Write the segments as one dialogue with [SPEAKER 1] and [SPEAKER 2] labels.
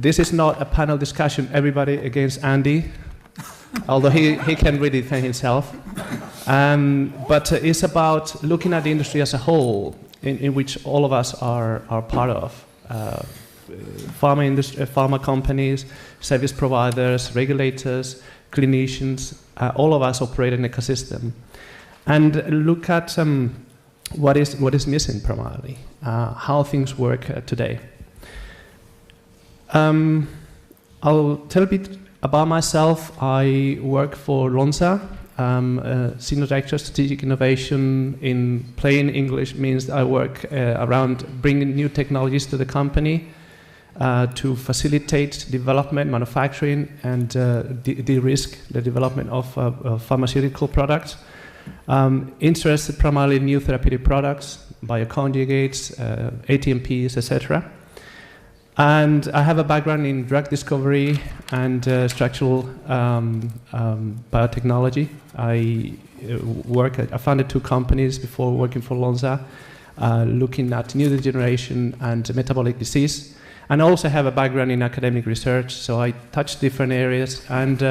[SPEAKER 1] this is not a panel discussion, everybody against Andy, although he can really defend himself. But it's about looking at the industry as a whole, in which all of us are part of. Pharma industry, pharma companies, service providers, regulators, clinicians, all of us operate in an ecosystem. And look at what is missing primarily, how things work today. I'll tell a bit about myself. I work for Lonza, Senior Director of Strategic Innovation. In plain English means I work around bringing new technologies to the company to facilitate development, manufacturing, and de-risk the development of pharmaceutical products. Interested primarily in new therapeutic products, bioconjugates, ATMPs, etc. And I have a background in drug discovery and structural biotechnology. I founded 2 companies before working for Lonza, looking at neurodegeneration and metabolic disease. And I also have a background in academic research, so I touch different areas, and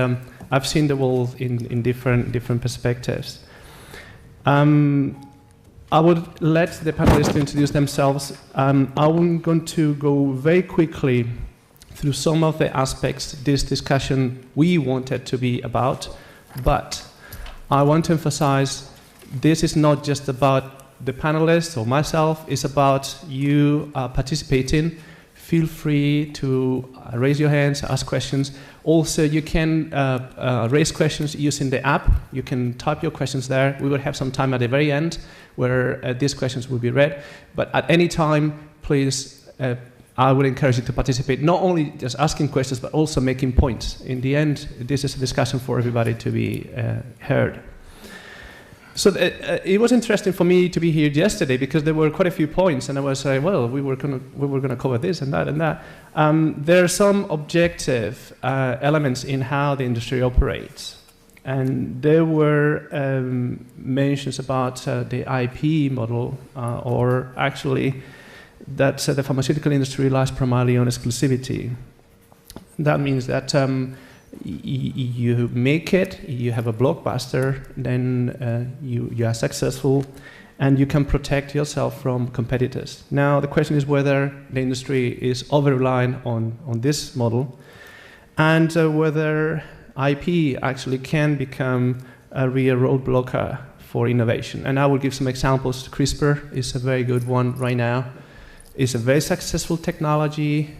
[SPEAKER 1] I've seen the world in different perspectives. I would let the panelists introduce themselves. I'm going to go very quickly through some of the aspects this discussion we wanted to be about, but I want to emphasize this is not just about the panelists or myself, it's about you participating. Feel free to raise your hands, ask questions. Also, you can raise questions using the app. You can type your questions there. We will have some time at the very end where these questions will be read. But at any time, please, I would encourage you to participate, not only just asking questions, but also making points. In the end, this is a discussion for everybody to be heard. So it was interesting for me to be here yesterday because there were quite a few points, and I was like, well, we were gonna cover this and that and that. There are some objective elements in how the industry operates, and there were mentions about the IP model, or actually that the pharmaceutical industry relies primarily on exclusivity. That means that you make it, you have a blockbuster, then you are successful, and you can protect yourself from competitors. Now, the question is whether the industry is over-reliant on this model, and whether IP actually can become a real roadblocker for innovation. And I will give some examples. CRISPR is a very good one right now. It's a very successful technology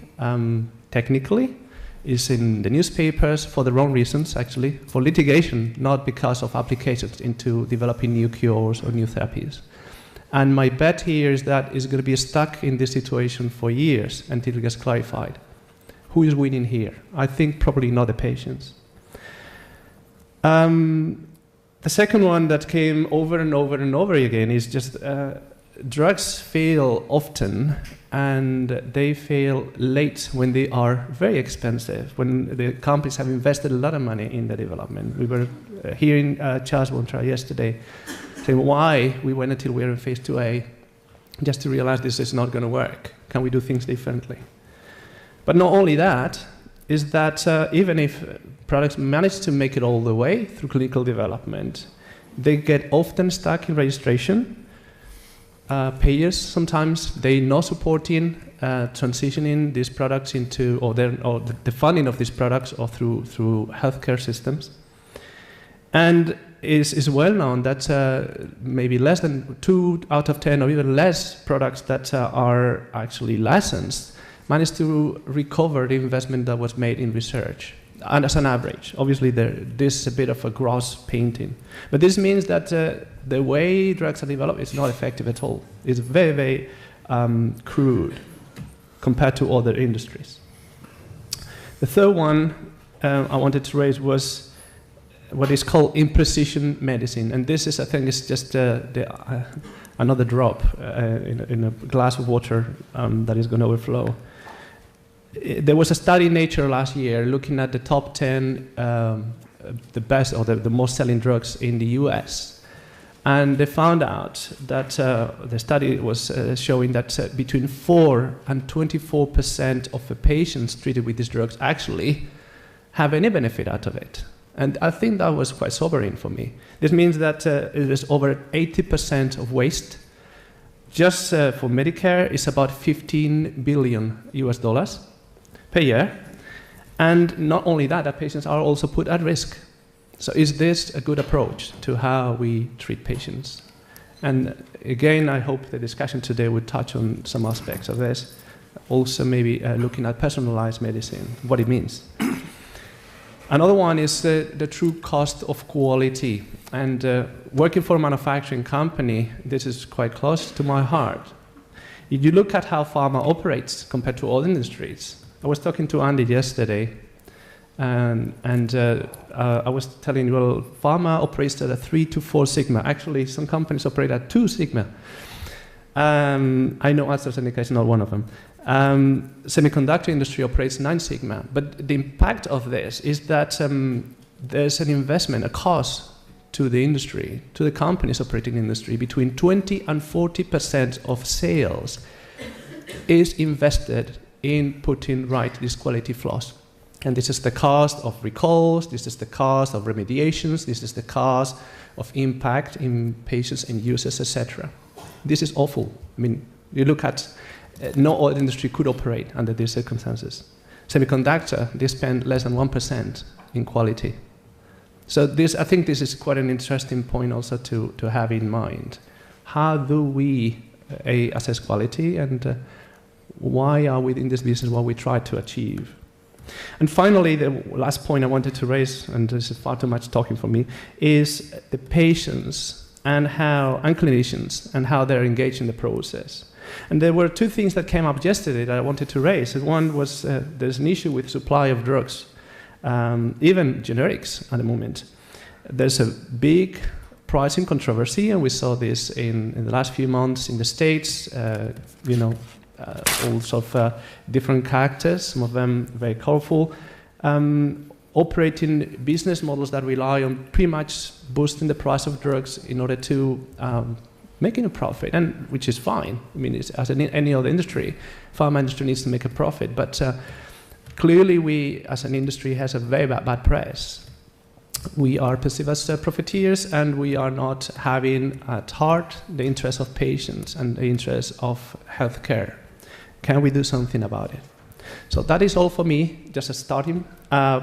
[SPEAKER 1] technically. Is in the newspapers for the wrong reasons, actually, for litigation, not because of applications into developing new cures or new therapies. And my bet here is that it's going to be stuck in this situation for years until it gets clarified. Who is winning here? I think probably not the patients. The second one that came over and over and over again is just drugs fail often, and they fail late when they are very expensive, when the companies have invested a lot of money in the development. We were hearing Charles Bontra yesterday saying why we went until we were in phase 2A, just to realize this is not going to work. Can we do things differently? But not only that, is that even if products manage to make it all the way through clinical development, they get often stuck in registration. Payers sometimes they not supporting transitioning these products into or the funding of these products or through healthcare systems, and is well known that maybe less than 2 out of 10 or even less products that are actually licensed manage to recover the investment that was made in research. And as an average, obviously this is a bit of a gross painting. But this means that the way drugs are developed is not effective at all. It's very, very crude compared to other industries. The third one I wanted to raise was what is called imprecision medicine. And this is, I think, is just another drop in a glass of water that is going to overflow. There was a study in Nature last year looking at the top 10 the best or the most selling drugs in the US. And they found out that the study was showing that between 4 and 24% of the patients treated with these drugs actually have any benefit out of it. And I think that was quite sobering for me. This means that it is over 80% of waste. Just for Medicare, it's about $15 billion US per year. And not only that, the patients are also put at risk. So is this a good approach to how we treat patients? And again, I hope the discussion today would touch on some aspects of this. Also maybe looking at personalized medicine, what it means. Another one is the true cost of quality. And working for a manufacturing company, this is quite close to my heart. If you look at how pharma operates compared to all industries, I was talking to Andy yesterday, and I was telling you, well, pharma operates at a 3 to 4 sigma. Actually, some companies operate at 2 sigma. I know AstraZeneca is not one of them. Semiconductor industry operates 9 sigma, but the impact of this is that there's an investment, a cost to the industry, to the companies operating in the industry, between 20 and 40% of sales is invested in putting right these quality flaws. And this is the cost of recalls, this is the cost of remediations, this is the cost of impact in patients and users, etc. This is awful. I mean, you look at no oil industry could operate under these circumstances. Semiconductor, they spend less than 1% in quality. So I think this is quite an interesting point also to have in mind. How do we assess quality, and why are we in this business, what we try to achieve? And finally, the last point I wanted to raise, and this is far too much talking for me, is the patients and clinicians and how they're engaged in the process. And there were 2 things that came up yesterday that I wanted to raise. One was there's an issue with supply of drugs, even generics at the moment. There's a big pricing controversy, and we saw this in the last few months in the States, all sorts of different characters, some of them very colorful, operating business models that rely on pretty much boosting the price of drugs in order to making a profit, and which is fine. I mean, it's, as in any other industry, pharma industry needs to make a profit, but clearly we, as an industry, has a very bad press. We are perceived as profiteers, and we are not having at heart the interests of patients and the interests of healthcare. Can we do something about it? So that is all for me, just a starting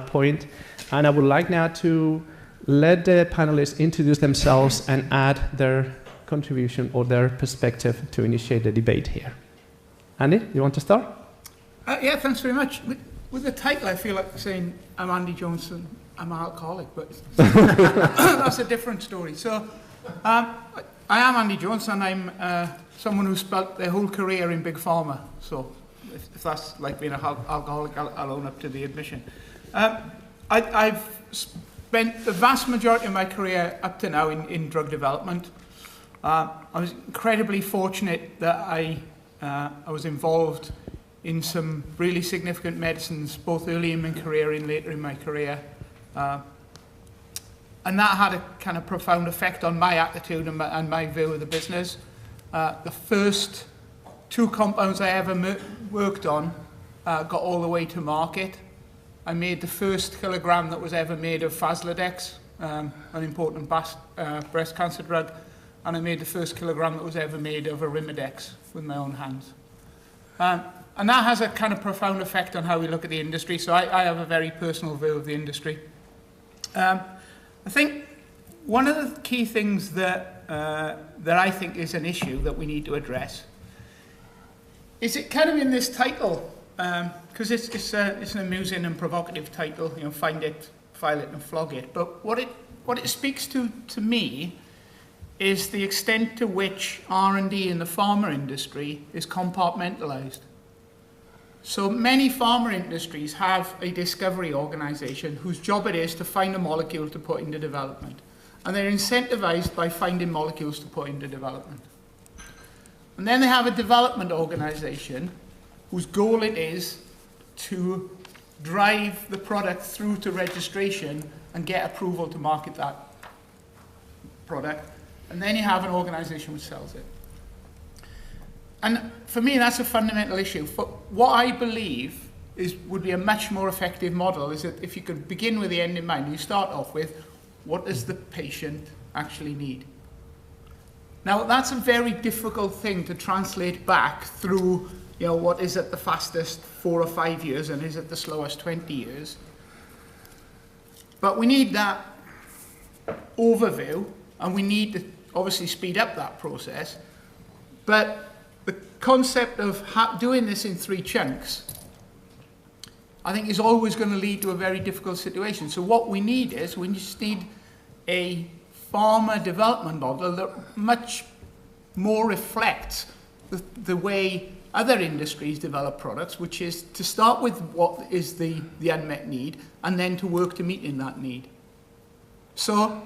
[SPEAKER 1] point. And I would like now to let the panelists introduce themselves and add their contribution or their perspective to initiate the debate here. Andy, you want to start?
[SPEAKER 2] Yeah, thanks very much. With the title, I feel like saying I'm Andy Johnson, I'm an alcoholic, but that's a different story. So I am Andy Johnson. I'm someone who spent their whole career in Big Pharma. So if that's like being an alcoholic, I'll own up to the admission. I've spent the vast majority of my career up to now in drug development. I was incredibly fortunate that I was involved in some really significant medicines, both early in my career and later in my career. And that had a kind of profound effect on my attitude and my view of the business. The first 2 compounds I ever worked on got all the way to market. I made the first kilogram that was ever made of Faslodex, an important breast cancer drug, and I made the first kilogram that was ever made of Arimidex with my own hands. And that has a kind of profound effect on how we look at the industry, so I have a very personal view of the industry. I think one of the key things that I think is an issue that we need to address is it kind of in this title, because it's an amusing and provocative title, you know, find it, file it and flog it, but what it speaks to me is the extent to which R&D in the pharma industry is compartmentalized. So many pharma industries have a discovery organization whose job it is to find a molecule to put into development. And they're incentivized by finding molecules to put into development. And then they have a development organization whose goal it is to drive the product through to registration and get approval to market that product. and then you have an organisation which sells it. And for me, that's a fundamental issue. For what I believe would be a much more effective model is that if you could begin with the end in mind, you start off with, what does the patient actually need? Now, that's a very difficult thing to translate back through, what is at the fastest 4 or 5 years and is at the slowest 20 years. But we need that overview, and we need to obviously speed up that process. But the concept of doing this in 3 chunks, I think, is always going to lead to a very difficult situation. So what we need is, we just need a pharma development model that much more reflects the way other industries develop products, which is to start with what is the unmet need, and then to work to meet in that need. So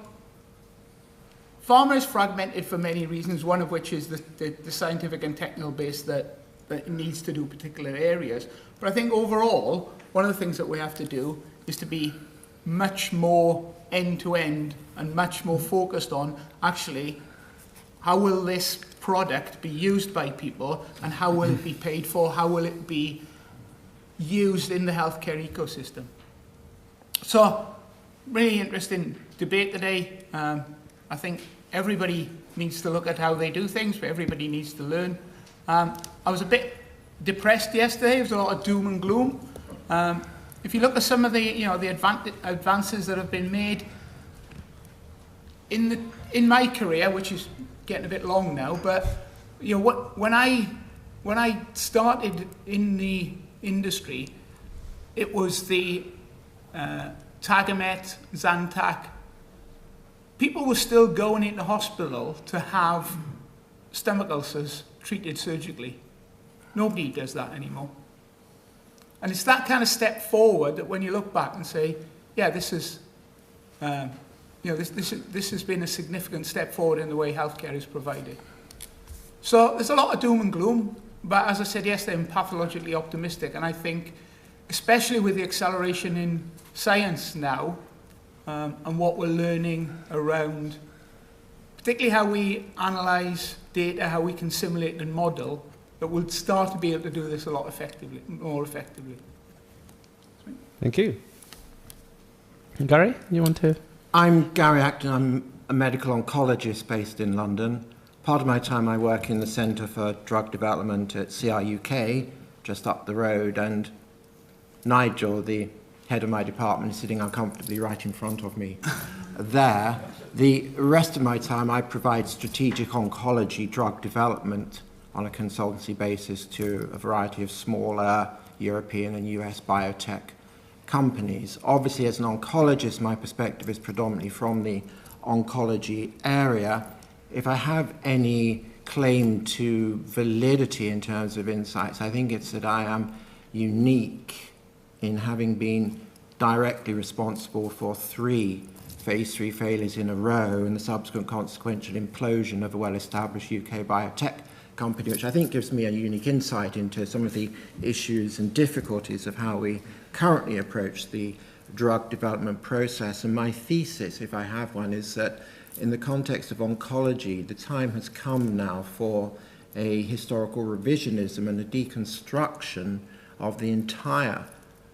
[SPEAKER 2] pharma is fragmented for many reasons, one of which is the scientific and technical base that it needs to do particular areas. But I think overall, one of the things that we have to do is to be much more end-to-end and much more focused on actually how will this product be used by people, and how will it be paid for, how will it be used in the healthcare ecosystem. So, really interesting debate today. I think everybody needs to look at how they do things, but everybody needs to learn. I was a bit depressed yesterday. There was a lot of doom and gloom. If you look at some of the, the advances that have been made in my career, which is getting a bit long now, but when I started in the industry, it was the Tagamet, Zantac. People were still going into hospital to have stomach ulcers treated surgically. Nobody does that anymore. And it's that kind of step forward that when you look back and say, yeah, this is, this has been a significant step forward in the way healthcare is provided. So there's a lot of doom and gloom, but as I said yesterday, I'm pathologically optimistic, and I think, especially with the acceleration in science now, and what we're learning around, particularly how we analyse data, how we can simulate and model, that we'll start to be able to do this a lot more effectively.
[SPEAKER 1] Thank you. Gary, you want to?
[SPEAKER 3] I'm Gary Acton. I'm a medical oncologist based in London. Part of my time I work in the Centre for Drug Development at CRUK, just up the road, and Nigel, the head of my department, is sitting uncomfortably right in front of me there. The rest of my time I provide strategic oncology drug development on a consultancy basis to a variety of smaller European and US biotech companies. Obviously, as an oncologist, my perspective is predominantly from the oncology area. If I have any claim to validity in terms of insights, I think it's that I am unique in having been directly responsible for 3 phase 3 failures in a row and the subsequent consequential implosion of a well-established UK biotech company, which I think gives me a unique insight into some of the issues and difficulties of how we currently approach the drug development process. And my thesis, if I have one, is that in the context of oncology, the time has come now for a historical revisionism and a deconstruction of the entire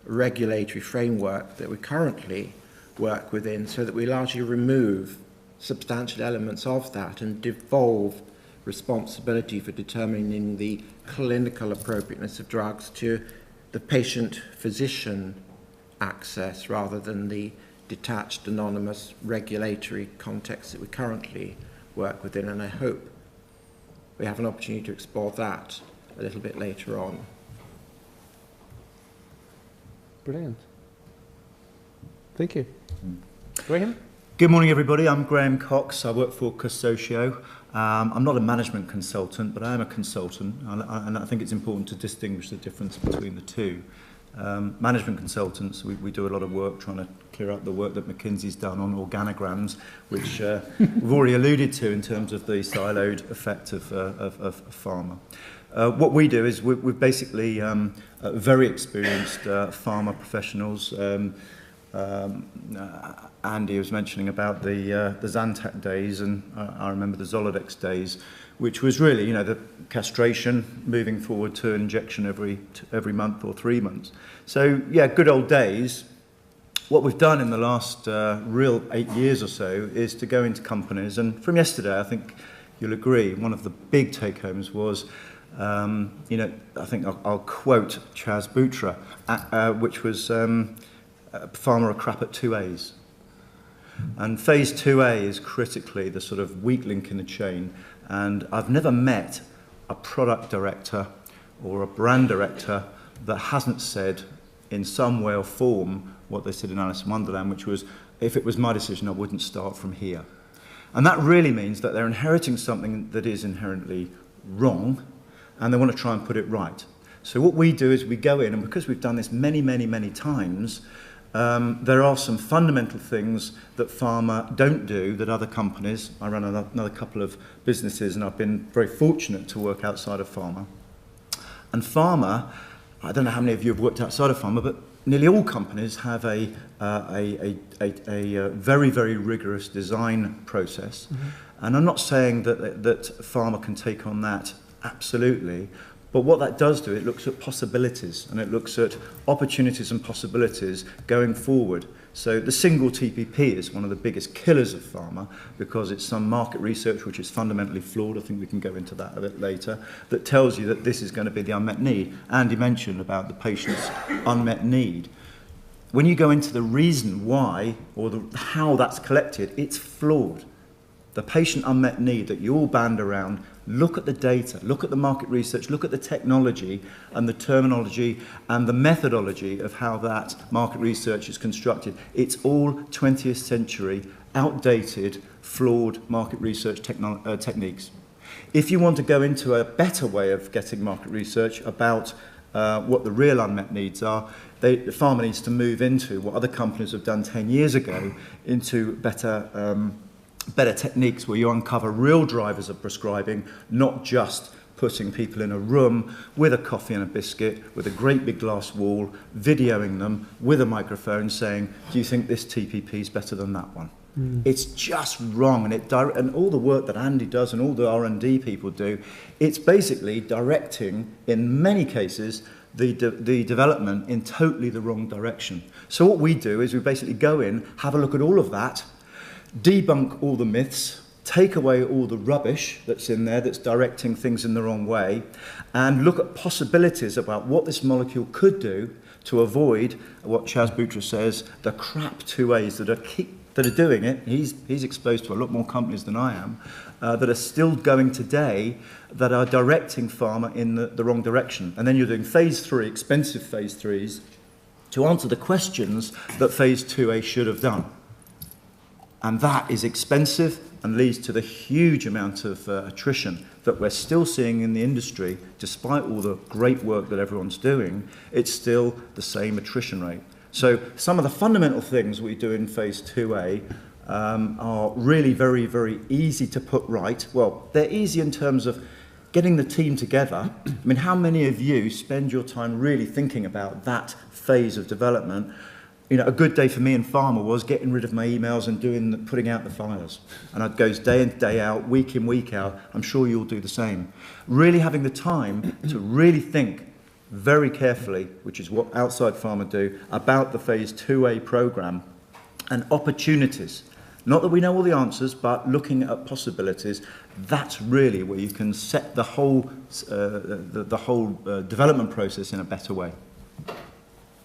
[SPEAKER 3] regulatory framework that we currently work within, so that we largely remove substantial elements of that and devolve responsibility for determining the clinical appropriateness of drugs to the patient-physician access, rather than the detached, anonymous regulatory context that we currently work within. And I hope we have an opportunity to explore that a little bit later on.
[SPEAKER 1] Brilliant. Thank you. Graham?
[SPEAKER 4] Good morning, everybody. I'm Graham Cox. I work for Consortio. I'm not a management consultant, but I am a consultant, and I think it's important to distinguish the difference between the two. Management consultants, we do a lot of work trying to clear up the work that McKinsey's done on organograms, which we've already alluded to in terms of the siloed effect of pharma. What we do is we're basically very experienced pharma professionals. Andy was mentioning about the Zantac days, and I remember the Zoladex days, which was really, you know, the castration moving forward to an injection every month or 3 months. So yeah, good old days. What we've done in the last real 8 years or so is to go into companies, and from yesterday, I think you'll agree, one of the big take-homes was, you know, I think I'll quote Chas Boutra, which was Pharma are crap at 2As. And phase 2A is critically the sort of weak link in the chain, and I've never met a product director or a brand director that hasn't said in some way or form what they said in Alice in Wonderland, which was, if it was my decision, I wouldn't start from here. And that really means that they're inheriting something that is inherently wrong, and they want to try and put it right. So what we do is we go in, and because we've done this many, many, many times, there are some fundamental things that pharma don't do that other companies, I run another couple of businesses, and I've been very fortunate to work outside of pharma. And pharma, I don't know how many of you have worked outside of pharma, but nearly all companies have a very, very rigorous design process. Mm-hmm. And I'm not saying that pharma can take on that absolutely, but what that does do, it looks at possibilities, and it looks at opportunities and possibilities going forward. So the single TPP is one of the biggest killers of pharma, because it's some market research which is fundamentally flawed. I think we can go into that a bit later, that tells you that this is going to be the unmet need. Andy mentioned about the patient's unmet need. When you go into the reason why, or how that's collected, it's flawed. The patient unmet need that you all band around, look at the data, look at the market research, look at the technology and the terminology and the methodology of how that market research is constructed. It's all 20th century, outdated, flawed market research techniques. If you want to go into a better way of getting market research about what the real unmet needs are, the pharma needs to move into what other companies have done 10 years ago, into better techniques where you uncover real drivers of prescribing, not just putting people in a room with a coffee and a biscuit, with a great big glass wall, videoing them with a microphone saying, do you think this TPP is better than that one? Mm. It's just wrong, and all the work that Andy does and all the R&D people do, it's basically directing, in many cases, the development in totally the wrong direction. So what we do is we basically go in, have a look at all of that, debunk all the myths, take away all the rubbish that's in there that's directing things in the wrong way, and look at possibilities about what this molecule could do to avoid what Chas Boutra says, the crap 2As that are doing it. He's exposed to a lot more companies than I am, that are still going today, that are directing pharma in the wrong direction. And then you're doing phase 3, expensive phase 3s, to answer the questions that phase 2A should have done. And that is expensive and leads to the huge amount of attrition that we're still seeing in the industry. Despite all the great work that everyone's doing, it's still the same attrition rate. So some of the fundamental things we do in phase 2A are really very, very easy to put right. Well, they're easy in terms of getting the team together. I mean, how many of you spend your time really thinking about that phase of development? You know, a good day for me in pharma was getting rid of my emails and putting out the fires. And I'd go day in, day out, week in, week out. I'm sure you'll do the same. Really having the time to really think very carefully, which is what outside pharma do, about the phase 2A program and opportunities. Not that we know all the answers, but looking at possibilities. That's really where you can set the whole development process in a better way.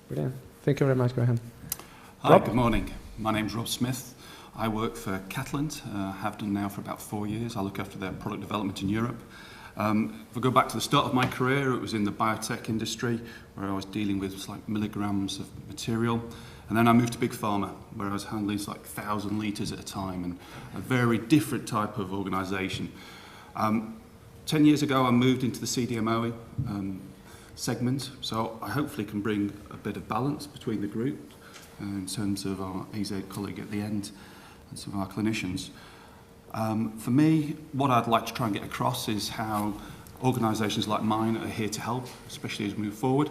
[SPEAKER 1] Brilliant. Thank you very much. Go ahead.
[SPEAKER 5] Hi,
[SPEAKER 1] Rob?
[SPEAKER 5] good morning. My name's Rob Smith. I work for Catalent, have done now for about 4 years. I look after their product development in Europe. If I go back to the start of my career, it was in the biotech industry, where I was dealing with like milligrams of material. And then I moved to Big Pharma, where I was handling like 1,000 litres at a time, and a very different type of organisation. 10 years ago, I moved into the CDMO segment, so I hopefully can bring a bit of balance between the group in terms of our AZ colleague at the end and some of our clinicians. For me, what I'd like to try and get across is how organisations like mine are here to help, especially as we move forward.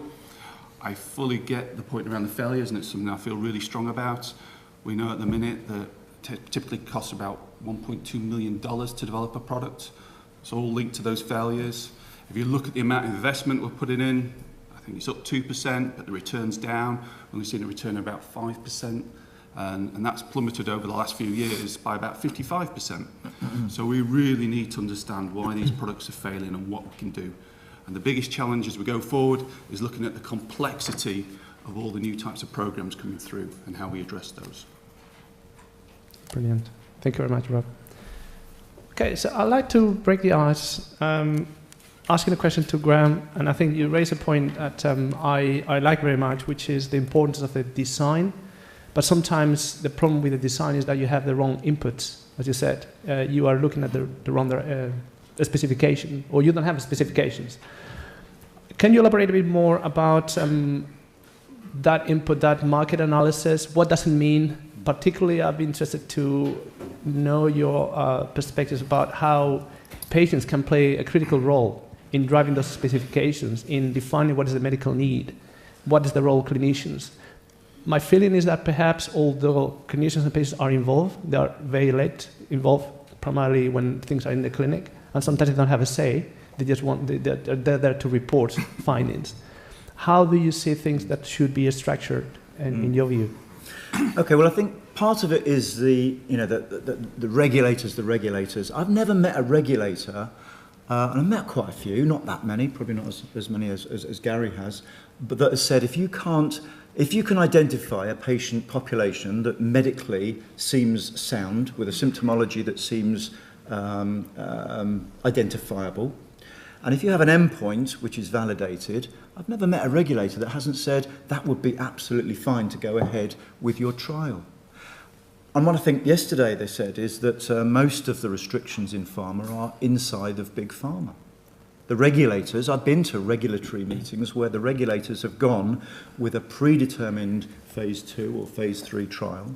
[SPEAKER 5] I fully get the point around the failures, and it's something I feel really strong about. We know at the minute that typically costs about $1.2 million to develop a product. It's all linked to those failures. If you look at the amount of investment we're putting in, I think it's up 2%, but the return's down. We've seen a return of about 5%, and that's plummeted over the last few years by about 55%. So we really need to understand why these products are failing and what we can do. And the biggest challenge as we go forward is looking at the complexity of all the new types of programs coming through and how we address those.
[SPEAKER 1] Brilliant. Thank you very much, Rob. Okay, so I'd like to break the ice, asking a question to Graham, and I think you raised a point that I like very much, which is the importance of the design. But sometimes the problem with the design is that you have the wrong inputs. As you said, you are looking at the wrong specification, or you don't have specifications. Can you elaborate a bit more about that input, that market analysis? What does it mean? Particularly, I'd be interested to know your perspectives about how patients can play a critical role in driving those specifications, in defining what is the medical need, what is the role of clinicians. My feeling is that perhaps although clinicians and patients are involved, they are very late involved, primarily when things are in the clinic, and sometimes they don't have a say. They just they're there to report findings. How do you see things that should be structured, in your view?
[SPEAKER 4] Okay, well, I think part of it is the regulators. I've never met a regulator, and I've met quite a few, not that many, probably not as many as Gary has, but that has said if you can identify a patient population that medically seems sound, with a symptomology that seems identifiable, and if you have an endpoint which is validated, I've never met a regulator that hasn't said that would be absolutely fine to go ahead with your trial. And what I think yesterday they said is that most of the restrictions in pharma are inside of big pharma. The regulators, I've been to regulatory meetings where the regulators have gone with a predetermined phase 2 or phase 3 trial.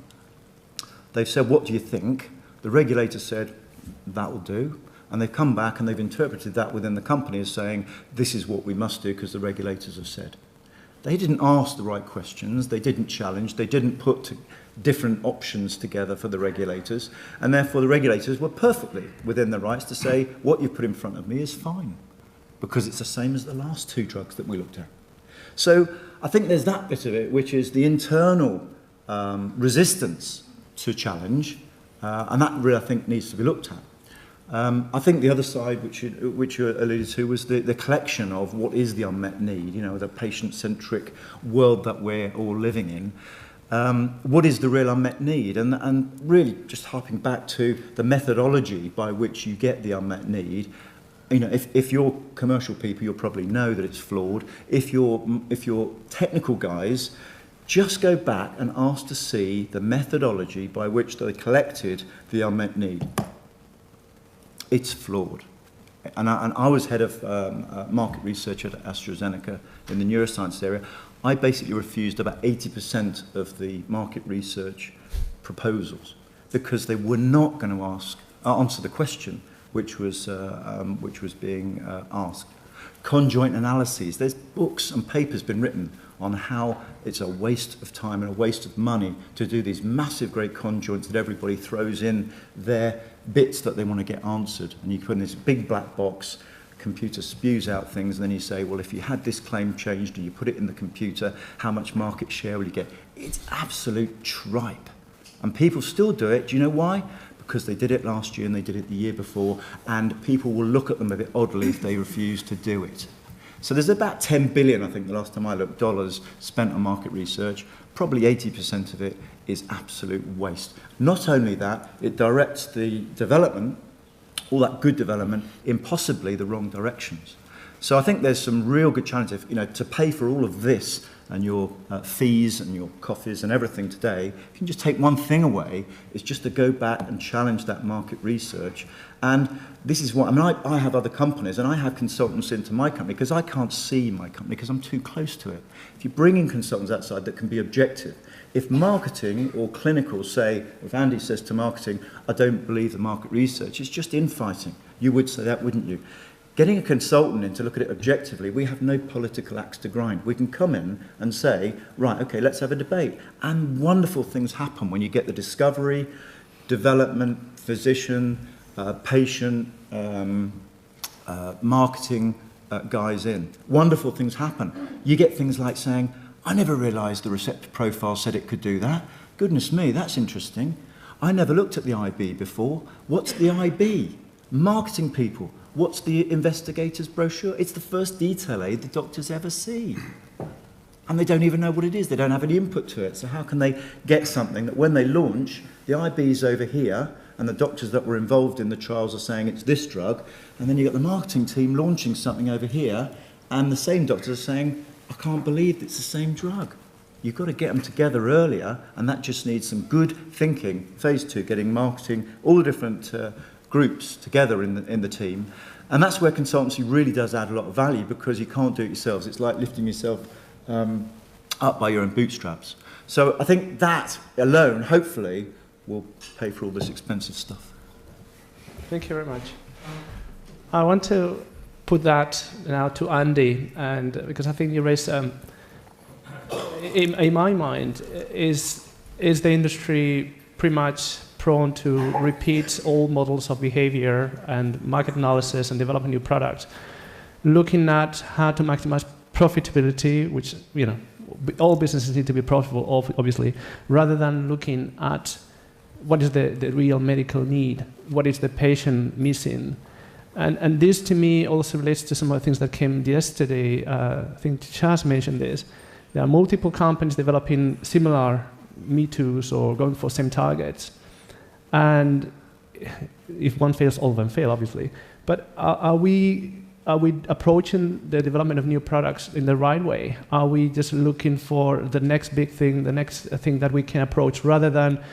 [SPEAKER 4] They've said, what do you think? The regulator said, that will do. And they've come back and they've interpreted that within the company as saying, this is what we must do because the regulators have said. They didn't ask the right questions, they didn't challenge, they didn't put different options together for the regulators, and therefore the regulators were perfectly within their rights to say, what you put in front of me is fine, because it's the same as the last 2 drugs that we looked at. So I think there's that bit of it, which is the internal resistance to challenge, and that really I think needs to be looked at. I think the other side, which you alluded to, was the collection of what is the unmet need, the patient-centric world that we're all living in. What is the real unmet need? And really just harping back to the methodology by which you get the unmet need. If you're commercial people, you'll probably know that it's flawed. If you're technical guys, just go back and ask to see the methodology by which they collected the unmet need. It's flawed. And I was head of market research at AstraZeneca in the neuroscience area. I basically refused about 80% of the market research proposals because they were not going to answer the question which was being asked. Conjoint analyses. There's books and papers been written on how it's a waste of time and a waste of money to do these massive great conjoints that everybody throws in their bits that they want to get answered. And you put in this big black box, computer spews out things, and then you say, well, if you had this claim changed and you put it in the computer, how much market share will you get? It's absolute tripe. And people still do it. Do you know why? Because they did it last year and they did it the year before, and people will look at them a bit oddly if they refuse to do it. So there's about 10 billion, I think, the last time I looked, dollars spent on market research. Probably 80% of it is absolute waste. Not only that, it directs the development, all that good development, in possibly the wrong directions. So I think there's some real good challenges, to pay for all of this and your fees and your coffees and everything today. If you can just take one thing away, it's just to go back and challenge that market research. And this is what, I have other companies and I have consultants into my company because I can't see my company because I'm too close to it. If you bring in consultants outside that can be objective, if marketing or clinical say, if Andy says to marketing, I don't believe the market research, it's just infighting. You would say that, wouldn't you? Getting a consultant in to look at it objectively, we have no political axe to grind. We can come in and say, right, okay, let's have a debate. And wonderful things happen when you get the discovery, development, physician, patient, marketing guys in. Wonderful things happen. You get things like saying, I never realised the receptor profile said it could do that. Goodness me, that's interesting. I never looked at the IB before. What's the IB? Marketing people. What's the investigator's brochure? It's the first detail aid the doctors ever see. And they don't even know what it is. They don't have any input to it. So how can they get something that when they launch, the IB's over here, and the doctors that were involved in the trials are saying it's this drug, and then you've got the marketing team launching something over here, and the same doctors are saying, I can't believe it's the same drug. You've got to get them together earlier, and that just needs some good thinking. Phase 2, getting marketing, all the different groups together in the team. And that's where consultancy really does add a lot of value, because you can't do it yourselves. It's like lifting yourself up by your own bootstraps. So I think that alone, hopefully, will pay for all this expensive stuff.
[SPEAKER 1] Thank you very much. I want to put that now to Andy, and because I think you raised, in my mind, is the industry pretty much prone to repeat old models of behavior and market analysis and develop a new product, looking at how to maximize profitability, which, you know, all businesses need to be profitable, obviously, rather than looking at what is the real medical need, what is the patient missing. And this, to me, also relates to some of the things that came yesterday. I think Chas mentioned this. There are multiple companies developing similar Me Too's or going for same targets. And if one fails, all of them fail, obviously. But are we approaching the development of new products in the right way? Are we just looking for the next big thing, the next thing that we can approach, rather than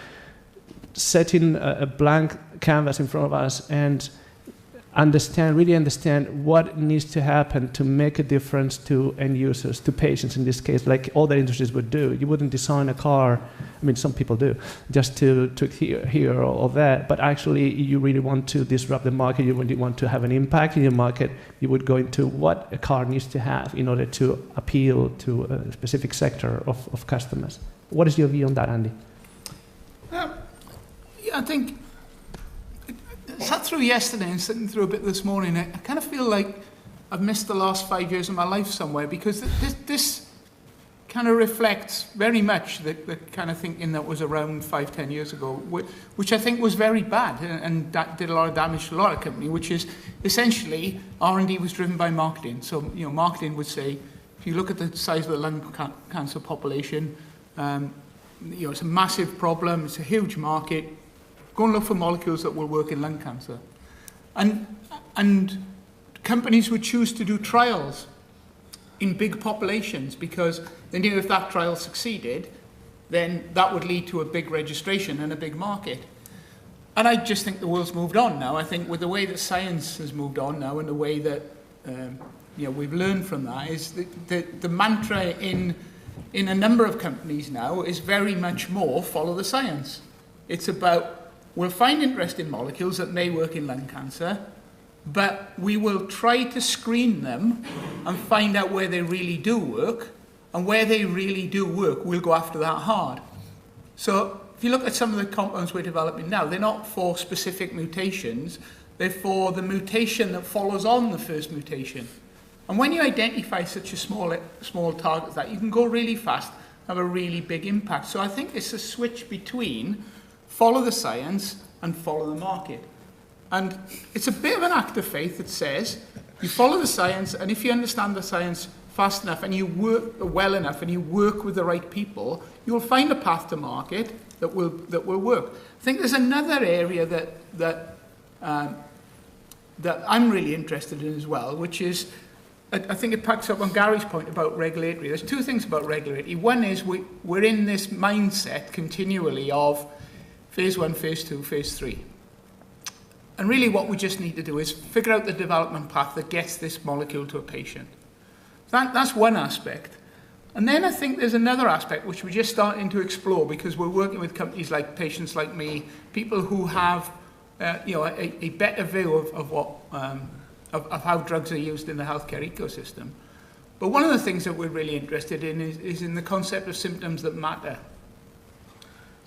[SPEAKER 1] setting a blank canvas in front of us and really understand what needs to happen to make a difference to end users, to patients in this case, like all the industries would do. You wouldn't design a car, I mean, some people do, just to here or there, but actually you really want to disrupt the market, you really want to have an impact in your market, you would go into what a car needs to have in order to appeal to a specific sector of customers. What is your view on that, Andy?
[SPEAKER 2] I think I sat through yesterday and sitting through a bit this morning. I kind of feel like I've missed the last 5 years of my life somewhere, because this kind of reflects very much the kind of thinking that was around 5-10 years ago, which I think was very bad and that did a lot of damage to a lot of companies, which is essentially R&D was driven by marketing. So, you know, marketing would say, if you look at the size of the lung cancer population, you know, it's a massive problem, it's a huge market. Go and look for molecules that will work in lung cancer. And companies would choose to do trials in big populations, because they knew if that trial succeeded, then that would lead to a big registration and a big market. And I just think the world's moved on now. I think with the way that science has moved on now, and the way that you know, we've learned from that, is the mantra in a number of companies now is very much more follow the science. It's about, we'll find interesting molecules that may work in lung cancer, but we will try to screen them and find out where they really do work, and where they really do work, we'll go after that hard. So if you look at some of the compounds we're developing now, they're not for specific mutations, they're for the mutation that follows on the first mutation. And when you identify such a small target as that, you can go really fast, have a really big impact. So I think it's a switch between follow the science and follow the market. And it's a bit of an act of faith that says you follow the science, and if you understand the science fast enough and you work well enough and you work with the right people, you'll find a path to market that will work. I think there's another area that I'm really interested in as well, which is, I think it picks up on Gary's point about regulatory. There's two things about regulatory. One is we're in this mindset continually of phase 1, phase 2, phase 3. And really what we just need to do is figure out the development path that gets this molecule to a patient. That's one aspect. And then I think there's another aspect which we're just starting to explore, because we're working with companies like Patients Like Me, people who have you know, a better view of of how drugs are used in the healthcare ecosystem. But one of the things that we're really interested in is in the concept of symptoms that matter.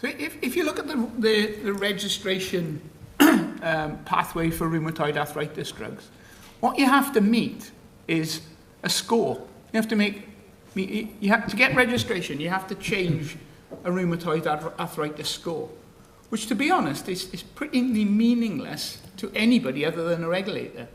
[SPEAKER 2] So if you look at the registration pathway for rheumatoid arthritis drugs, what you have to meet is a score. You have to get registration, you have to change a rheumatoid arthritis score, which, to be honest, is pretty meaningless to anybody other than a regulator.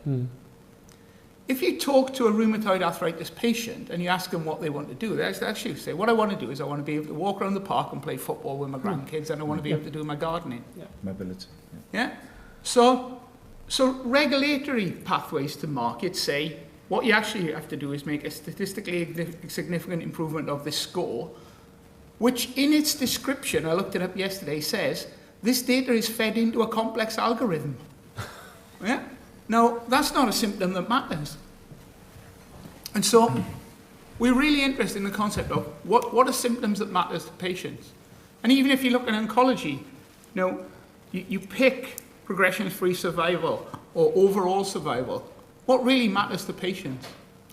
[SPEAKER 2] If you talk to a rheumatoid arthritis patient and you ask them what they want to do, they actually say, what I want to do is I want to be able to walk around the park and play football with my grandkids, and I want to be able to do my gardening.
[SPEAKER 4] Mobility.
[SPEAKER 2] Yeah? So regulatory pathways to market say what you actually have to do is make a statistically significant improvement of this score, which in its description, I looked it up yesterday, says this data is fed into a complex algorithm. Yeah? Now, that's not a symptom that matters. And so we're really interested in the concept of what are symptoms that matters to patients. And even if you look at oncology, you pick progression-free survival or overall survival. What really matters to patients?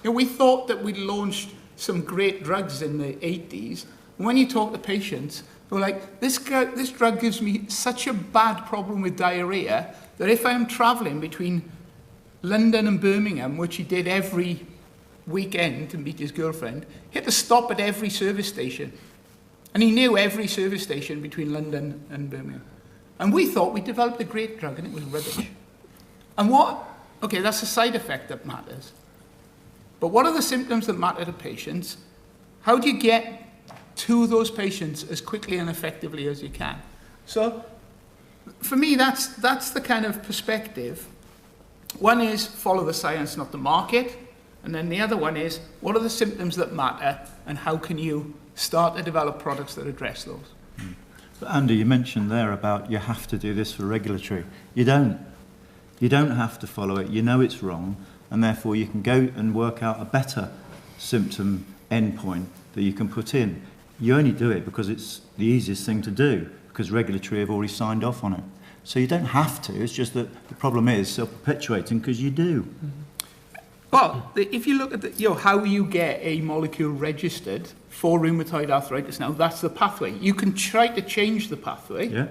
[SPEAKER 2] We thought that we'd launched some great drugs in the 80s. And when you talk to patients, they're like, this drug gives me such a bad problem with diarrhea that if I'm traveling between London and Birmingham, which he did every weekend to meet his girlfriend, he had to stop at every service station. And he knew every service station between London and Birmingham. And we thought we developed a great drug and it was rubbish. And okay, that's a side effect that matters. But what are the symptoms that matter to patients? How do you get to those patients as quickly and effectively as you can? So for me, that's the kind of perspective. One is follow the science, not the market. And then the other one is, what are the symptoms that matter and how can you start to develop products that address those?
[SPEAKER 4] But Andy, you mentioned there about you have to do this for regulatory. You don't. You don't have to follow it. You know it's wrong, and therefore you can go and work out a better symptom endpoint that you can put in. You only do it because it's the easiest thing to do, because regulatory have already signed off on it. So you don't have to. It's just that the problem is self-perpetuating because you do.
[SPEAKER 2] Well, if you look at how you get a molecule registered for rheumatoid arthritis now, that's the pathway. You can try to change the pathway.
[SPEAKER 4] Yeah.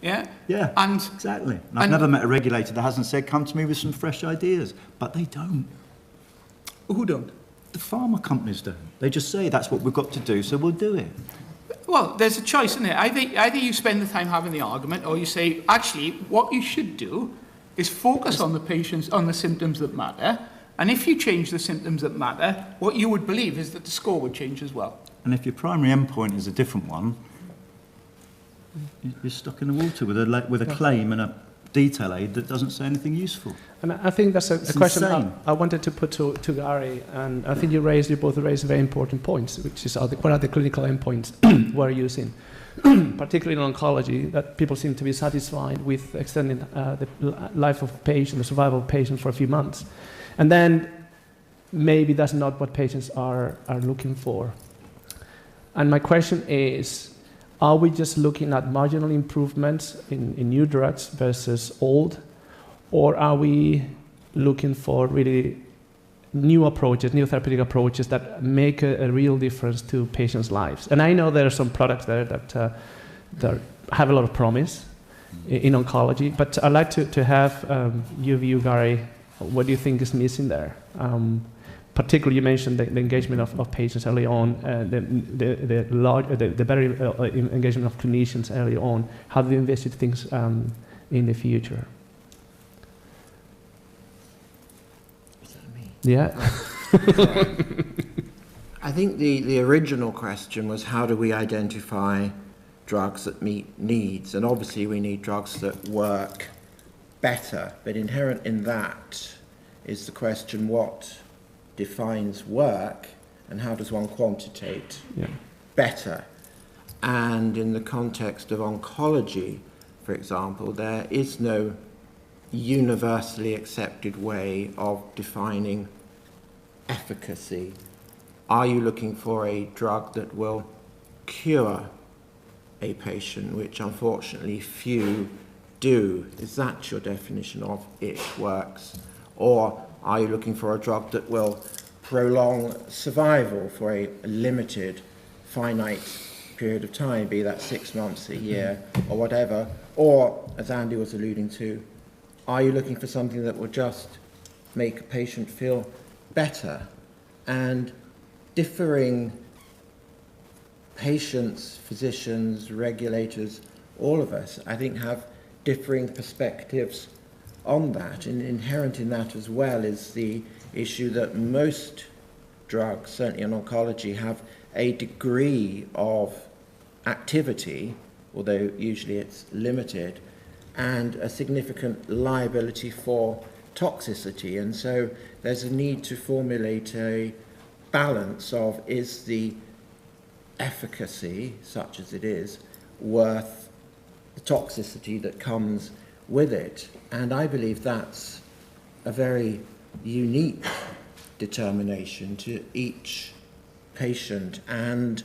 [SPEAKER 2] Yeah?
[SPEAKER 4] Yeah,
[SPEAKER 2] and
[SPEAKER 4] exactly. And I've never met a regulator that hasn't said, come to me with some fresh ideas. But they don't.
[SPEAKER 2] Who don't?
[SPEAKER 4] The pharma companies don't. They just say, that's what we've got to do, so we'll do it.
[SPEAKER 2] Well, there's a choice, isn't there? Either you spend the time having the argument, or you say, actually, what you should do is focus on the patients, on the symptoms that matter. And if you change the symptoms that matter, what you would believe is that the score would change as well.
[SPEAKER 4] And if your primary endpoint is a different one, you're stuck in the water with a claim and a detail aid that doesn't say anything useful.
[SPEAKER 1] And I think that's a question I wanted to put to Gary, and I think you both raised very important points, which is what are the clinical endpoints we're using, particularly in oncology, that people seem to be satisfied with extending the life of a patient, the survival of patients for a few months. And then maybe that's not what patients are looking for. And my question is, are we just looking at marginal improvements in new drugs versus old? Or are we looking for really new approaches, new therapeutic approaches that make a real difference to patients' lives? And I know there are some products there that have a lot of promise in oncology, but I'd like to have your view, Gary. What do you think is missing there? Particularly, you mentioned the engagement of patients early on, the better engagement of clinicians early on. How do you envisage things in the future?
[SPEAKER 3] Is that me?
[SPEAKER 1] Yeah.
[SPEAKER 3] I think the original question was, how do we identify drugs that meet needs? And obviously we need drugs that work better, but inherent in that is the question, what defines work and how does one quantitate better? And in the context of oncology, for example, there is no universally accepted way of defining efficacy. Are you looking for a drug that will cure a patient, which unfortunately few do? Is that your definition of it works? Or Are you looking for a drug that will prolong survival for a limited, finite period of time, be that 6 months, a year, or whatever? Or, as Andy was alluding to, are you looking for something that will just make a patient feel better? And differing patients, physicians, regulators, all of us, I think, have differing perspectives on that. And inherent in that as well is the issue that most drugs, certainly in oncology, have a degree of activity, although usually it's limited, and a significant liability for toxicity. And so there's a need to formulate a balance of, is the efficacy, such as it is, worth the toxicity that comes with it? And I believe that's a very unique determination to each patient and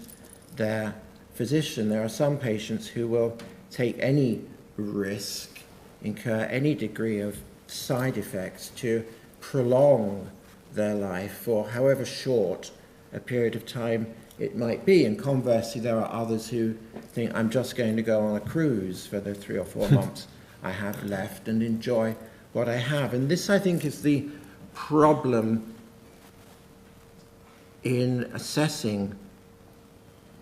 [SPEAKER 3] their physician. There are some patients who will take any risk, incur any degree of side effects to prolong their life for however short a period of time it might be. And conversely, there are others who think, I'm just going to go on a cruise for the 3 or 4 months I have left and enjoy what I have. And this, I think, is the problem in assessing,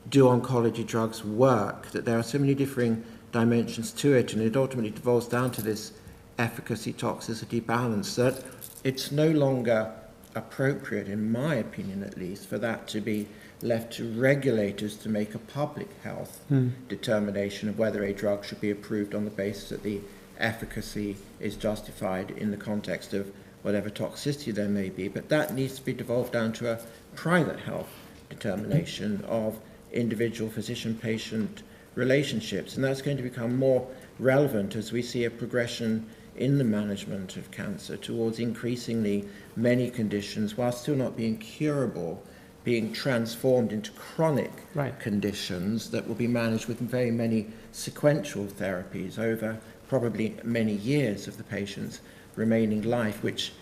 [SPEAKER 3] do oncology drugs work, that there are so many differing dimensions to it, and it ultimately devolves down to this efficacy toxicity balance, that it's no longer appropriate, in my opinion at least, for that to be left to regulators to make a public health determination of whether a drug should be approved on the basis that the efficacy is justified in the context of whatever toxicity there may be. But that needs to be devolved down to a private health determination of individual physician-patient relationships. And that's going to become more relevant as we see a progression in the management of cancer towards increasingly many conditions, while still not being curable, being transformed into chronic conditions that will be managed with very many sequential therapies over probably many years of the patient's remaining life, which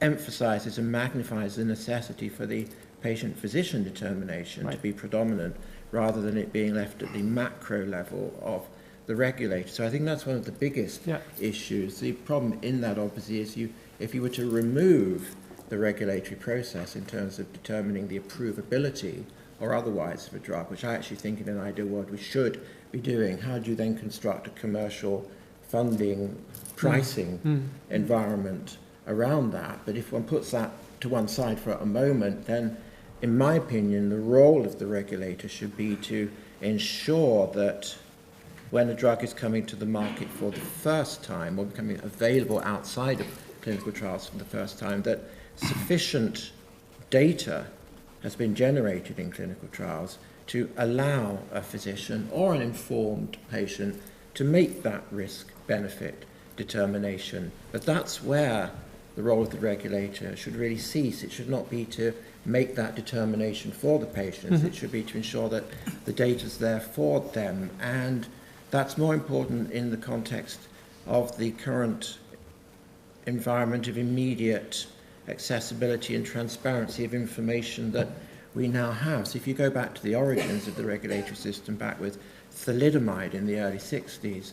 [SPEAKER 3] emphasizes and magnifies the necessity for the patient-physician determination to be predominant, rather than it being left at the macro level of the regulator. So I think that's one of the biggest issues. The problem in that, obviously, is if you were to remove the regulatory process in terms of determining the approvability or otherwise of a drug, which I actually think in an ideal world we should be doing, how do you then construct a commercial funding, pricing environment around that? But if one puts that to one side for a moment, then in my opinion, the role of the regulator should be to ensure that when a drug is coming to the market for the first time or becoming available outside of clinical trials for the first time, that sufficient data has been generated in clinical trials to allow a physician or an informed patient to make that risk-benefit determination. But that's where the role of the regulator should really cease. It should not be to make that determination for the patients. It should be to ensure that the data's there for them. And that's more important in the context of the current environment of immediate accessibility and transparency of information that we now have. So if you go back to the origins of the regulatory system, back with thalidomide in the early 60s,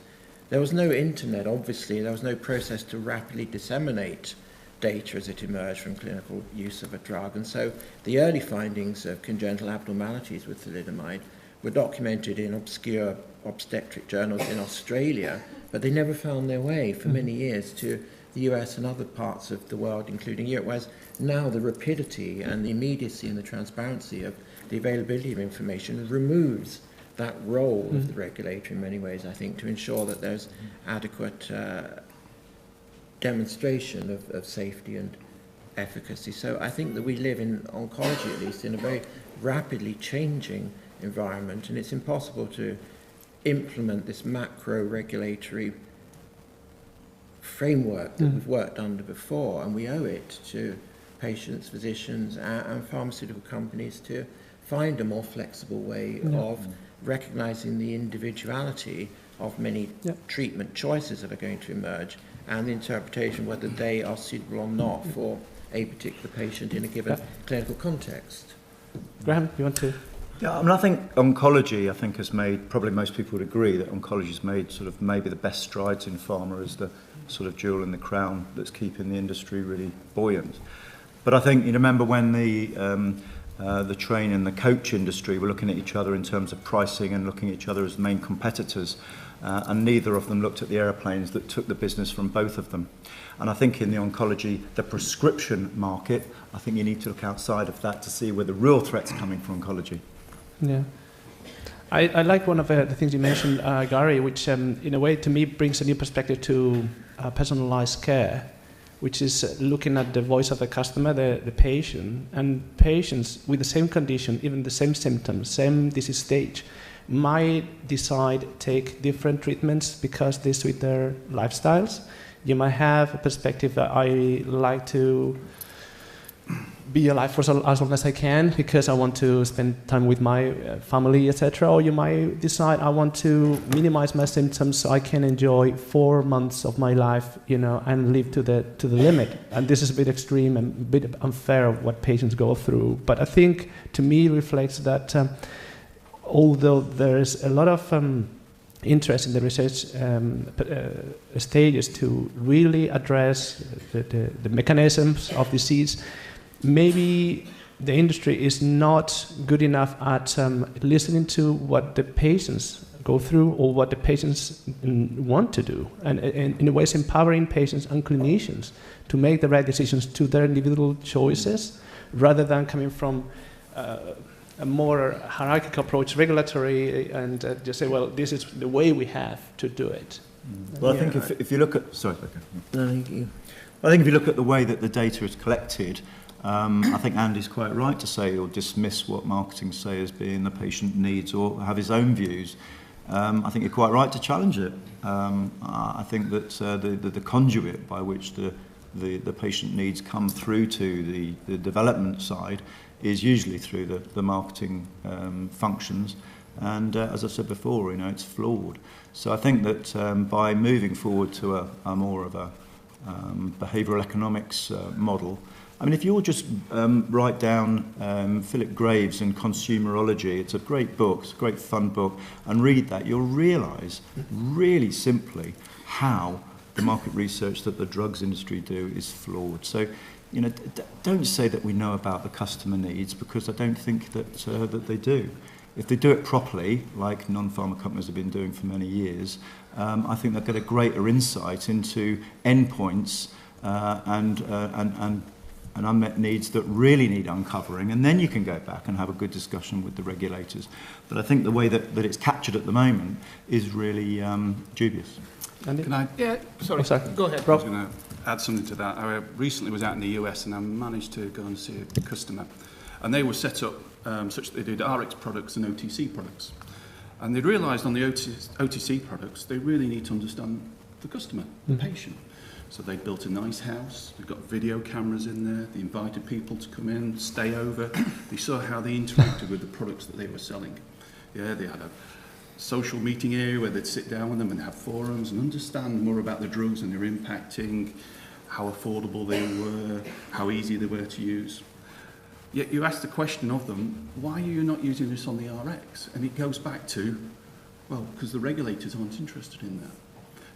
[SPEAKER 3] there was no internet, obviously. There was no process to rapidly disseminate data as it emerged from clinical use of a drug. And so the early findings of congenital abnormalities with thalidomide were documented in obscure obstetric journals in Australia, but they never found their way for many years to the US and other parts of the world, including Europe, whereas now the rapidity and the immediacy and the transparency of the availability of information removes that role of the regulator in many ways, I think, to ensure that there's adequate demonstration of safety and efficacy. So I think that we live in oncology, at least, in a very rapidly changing environment, and it's impossible to implement this macro regulatory framework that we've worked under before, and we owe it to patients, physicians, and pharmaceutical companies to find a more flexible way of recognizing the individuality of many treatment choices that are going to emerge, and the interpretation whether they are suitable or not for a particular patient in a given clinical context.
[SPEAKER 1] Graham, you want to?
[SPEAKER 4] Yeah, I mean, I think oncology, has made, probably most people would agree that oncology has made sort of maybe the best strides in pharma as the sort of jewel in the crown that's keeping the industry really buoyant. But I think you remember when the train and the coach industry were looking at each other in terms of pricing and looking at each other as main competitors, and neither of them looked at the aeroplanes that took the business from both of them. And I think in the oncology, the prescription market, I think you need to look outside of that to see where the real threat's coming from oncology.
[SPEAKER 1] Yeah. I like one of the things you mentioned, Gary, which in a way to me brings a new perspective to personalized care, which is looking at the voice of the customer, the patient, and patients with the same condition, even the same symptoms, same disease stage, might decide take different treatments because they suit their lifestyles. You might have a perspective that I like to be alive for as long as I can because I want to spend time with my family, etc. Or you might decide I want to minimize my symptoms so I can enjoy 4 months of my life, and live to the limit. And this is a bit extreme and a bit unfair of what patients go through. But I think to me it reflects that although there is a lot of interest in the research stages to really address the mechanisms of disease, maybe the industry is not good enough at listening to what the patients go through or what the patients want to do. And in a way, it's empowering patients and clinicians to make the right decisions to their individual choices rather than coming from a more hierarchical approach, regulatory, and just say, well, this is the way we have to do it.
[SPEAKER 4] Well, I think if you look at... Sorry, okay.
[SPEAKER 3] No, thank you.
[SPEAKER 4] I think if you look at the way that the data is collected, I think Andy's quite right to say or dismiss what marketing say as being the patient needs or have his own views. I think you're quite right to challenge it. I think that the conduit by which the patient needs come through to the development side is usually through the marketing functions. And as I said before, it's flawed. So I think that by moving forward to a more of a behavioural economics model, I mean, if you'll just write down Philip Graves and Consumerology, it's a great book, it's a great fun book, and read that, you'll realise really simply how the market research that the drugs industry do is flawed. So, don't say that we know about the customer needs, because I don't think that they do. If they do it properly, like non-pharma companies have been doing for many years, I think they'll get a greater insight into endpoints and unmet needs that really need uncovering, and then you can go back and have a good discussion with the regulators. But I think the way that it's captured at the moment is really dubious.
[SPEAKER 1] Andy?
[SPEAKER 5] Can I?
[SPEAKER 2] Yeah, sorry.
[SPEAKER 1] Oh, sorry.
[SPEAKER 2] Go ahead.
[SPEAKER 5] I was going to add something to that. I recently was out in the US and I managed to go and see a customer, and they were set up such that they did RX products and OTC products. And they realised on the OTC products, they really need to understand the customer, the patient. So they built a nice house, they've got video cameras in there, they invited people to come in, stay over. They saw how they interacted with the products that they were selling. Yeah, they had a social meeting area where they'd sit down with them and have forums and understand more about the drugs and their impacting, how affordable they were, how easy they were to use. Yet you ask the question of them, why are you not using this on the RX? And it goes back to, well, because the regulators aren't interested in that.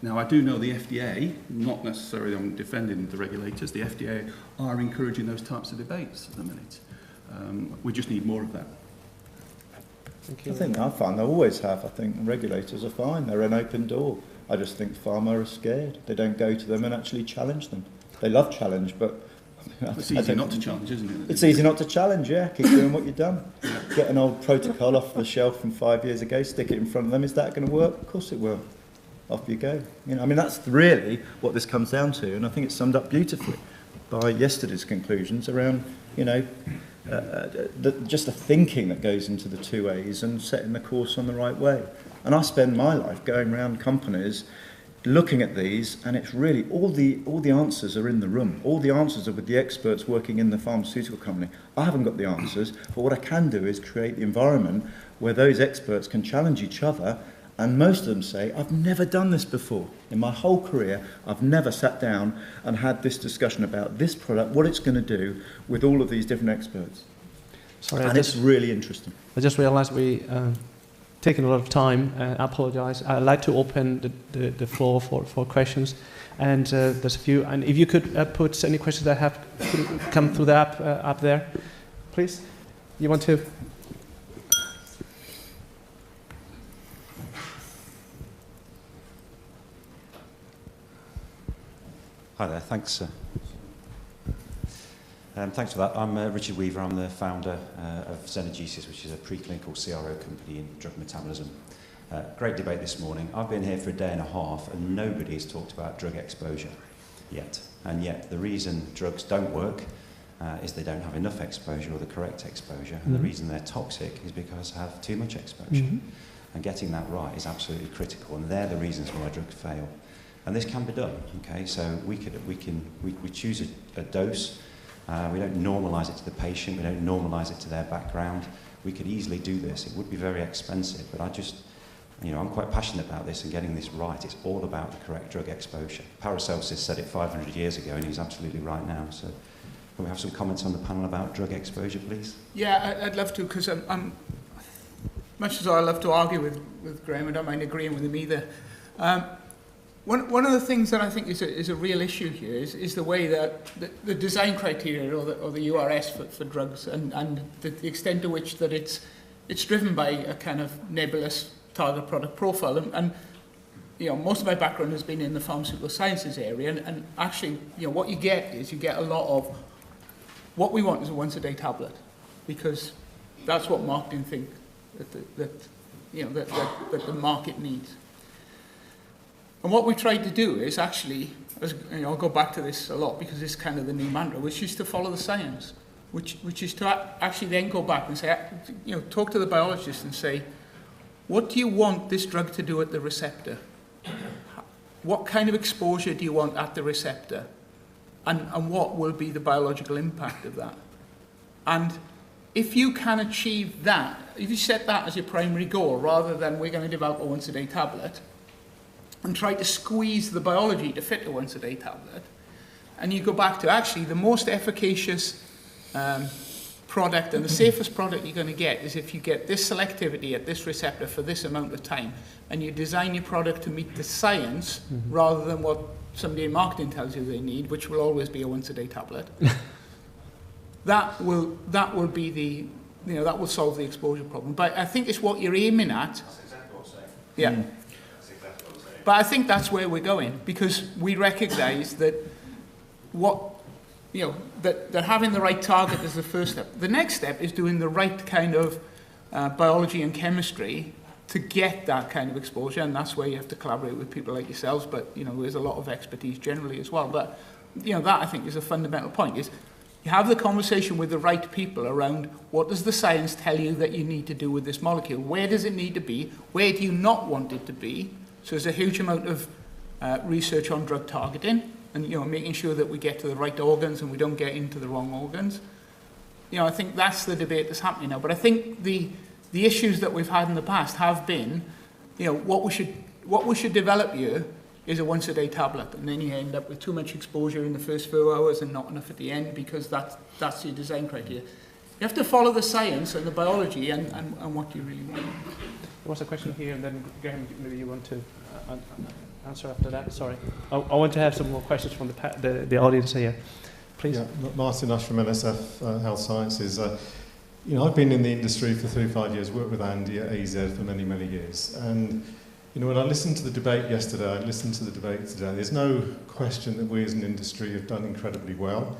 [SPEAKER 5] Now, I do know the FDA, not necessarily I'm defending the regulators, the FDA are encouraging those types of debates at the minute. We just need more of that.
[SPEAKER 4] I think I find they always have. I think regulators are fine. They're an open door. I just think pharma are scared. They don't go to them and actually challenge them. They love challenge, but...
[SPEAKER 5] It's easy not to challenge, isn't it?
[SPEAKER 4] It's easy not to challenge, yeah. Keep doing what you've done. Get an old protocol off the shelf from 5 years ago, stick it in front of them. Is that going to work? Of course it will. Off you go. I mean, that's really what this comes down to, and I think it's summed up beautifully by yesterday's conclusions around, just the thinking that goes into the 2As and setting the course on the right way. And I spend my life going around companies looking at these, and it's really all the answers are in the room. All the answers are with the experts working in the pharmaceutical company. I haven't got the answers, but what I can do is create the environment where those experts can challenge each other And most of them say, I've never done this before. In my whole career, I've never sat down and had this discussion about this product, what it's going to do with all of these different experts.
[SPEAKER 1] Sorry,
[SPEAKER 4] and it's really interesting.
[SPEAKER 1] I just realized we taken a lot of time. I apologize. I'd like to open the floor for questions. And there's a few. And if you could put any questions that have come through the app up there, please. You want to?
[SPEAKER 6] Hi there, thanks. Thanks for that. I'm Richard Weaver. I'm the founder of Xenergesis, which is a preclinical CRO company in drug metabolism. Great debate this morning. I've been here for a day and a half and nobody has talked about drug exposure yet. And yet the reason drugs don't work is they don't have enough exposure or the correct exposure. And the reason they're toxic is because they have too much exposure. And getting that right is absolutely critical. And they're the reasons why drugs fail. And this can be done, okay? So we choose a dose. We don't normalise it to the patient. We don't normalise it to their background. We could easily do this. It would be very expensive, but I'm quite passionate about this and getting this right. It's all about the correct drug exposure. Paracelsus said it 500 years ago, and he's absolutely right now. So can we have some comments on the panel about drug exposure, please?
[SPEAKER 2] Yeah, I'd love to, because I'm much as I love to argue with Graham, I don't mind agreeing with him either. One of the things that I think is a real issue here is the way that the design criteria or the URS for drugs and the extent to which that it's driven by a kind of nebulous target product profile. And most of my background has been in the pharmaceutical sciences area, and actually, what you get a lot of what we want is a once-a-day tablet, because that's what marketing think that the market needs. And what we tried to do is actually, I'll go back to this a lot because it's kind of the new mantra, which is to follow the science, which is to actually then go back and say, talk to the biologist and say, what do you want this drug to do at the receptor? What kind of exposure do you want at the receptor? And what will be the biological impact of that? And if you can achieve that, if you set that as your primary goal, rather than we're going to develop a once-a-day tablet, and try to squeeze the biology to fit a once-a-day tablet, and you go back to actually the most efficacious product and the safest product you're going to get is if you get this selectivity at this receptor for this amount of time, and you design your product to meet the science rather than what somebody in marketing tells you they need, which will always be a once-a-day tablet. that will be the, that will solve the exposure problem. But I think it's what you're aiming at.
[SPEAKER 6] That's exactly what I'm saying.
[SPEAKER 2] Yeah. But I think that's where we're going, because we recognise that that having the right target is the first step. The next step is doing the right kind of biology and chemistry to get that kind of exposure, and that's where you have to collaborate with people like yourselves. But there's a lot of expertise generally as well. But that I think is a fundamental point: is you have the conversation with the right people around what does the science tell you that you need to do with this molecule? Where does it need to be? Where do you not want it to be? So there's a huge amount of research on drug targeting and making sure that we get to the right organs and we don't get into the wrong organs. I think that's the debate that's happening now. But I think the issues that we've had in the past have been, what we should develop here is a once-a-day tablet, and then you end up with too much exposure in the first few hours and not enough at the end, because that's your design criteria. You have to follow the science and the biology and what you really want.
[SPEAKER 1] There was a question here, and then Graham, maybe you want to answer after that. Sorry, I want to have some more questions from the audience here. Please.
[SPEAKER 7] Yeah, Martin Ash from NSF Health Sciences. I've been in the industry for 35 years, worked with Andy at AZ for many, many years. And, when I listened to the debate yesterday, I listened to the debate today, there's no question that we as an industry have done incredibly well.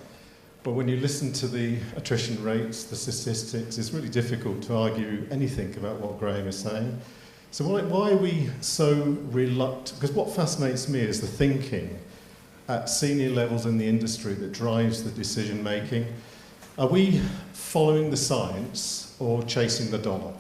[SPEAKER 7] But when you listen to the attrition rates, the statistics, it's really difficult to argue anything about what Graham is saying. So why are we so reluctant? Because what fascinates me is the thinking at senior levels in the industry that drives the decision making. Are we following the science or chasing the dollar?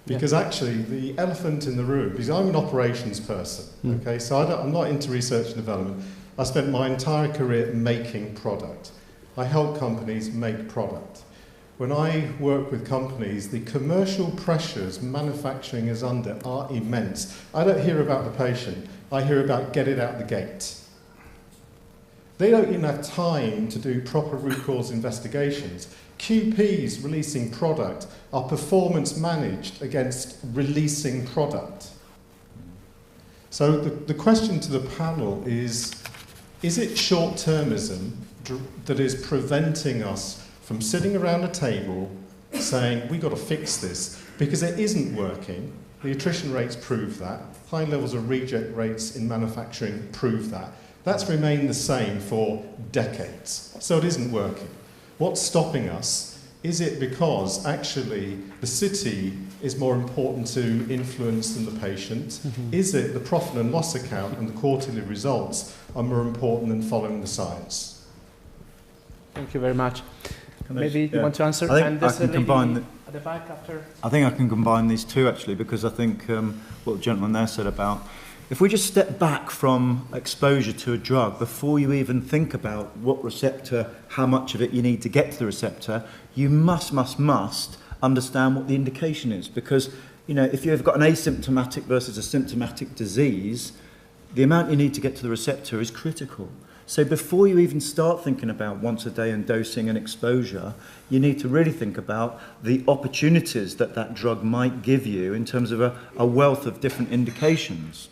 [SPEAKER 7] Because actually the elephant in the room, because I'm an operations person, okay, so I'm not into research and development. I spent my entire career making product. I help companies make product. when I work with companies, the commercial pressures manufacturing is under are immense. I don't hear about the patient, I hear about get it out the gate. They don't even have time to do proper root cause investigations. QPs releasing product are performance managed against releasing product. So the question to the panel is it short-termism that is preventing us from sitting around a table saying, we've got to fix this, because it isn't working. The attrition rates prove that. High levels of reject rates in manufacturing prove that. That's remained the same for decades. So it isn't working. What's stopping us? Is it because actually the city is more important to influence than the patient? Mm-hmm. Is it the profit and loss account and the quarterly results are more important than following the science?
[SPEAKER 1] Thank you very much. Maybe you want to answer?
[SPEAKER 4] I think I can combine
[SPEAKER 1] at the back after.
[SPEAKER 4] I think I can combine these two actually, because I think what the gentleman there said about, if we just step back from exposure to a drug before you even think about what receptor, how much of it you need to get to the receptor, you must understand what the indication is. Because, you know, if you've got an asymptomatic versus a symptomatic disease, the amount you need to get to the receptor is critical. So before you even start thinking about once a day and dosing and exposure, you need to really think about the opportunities that that drug might give you in terms of a wealth of different indications.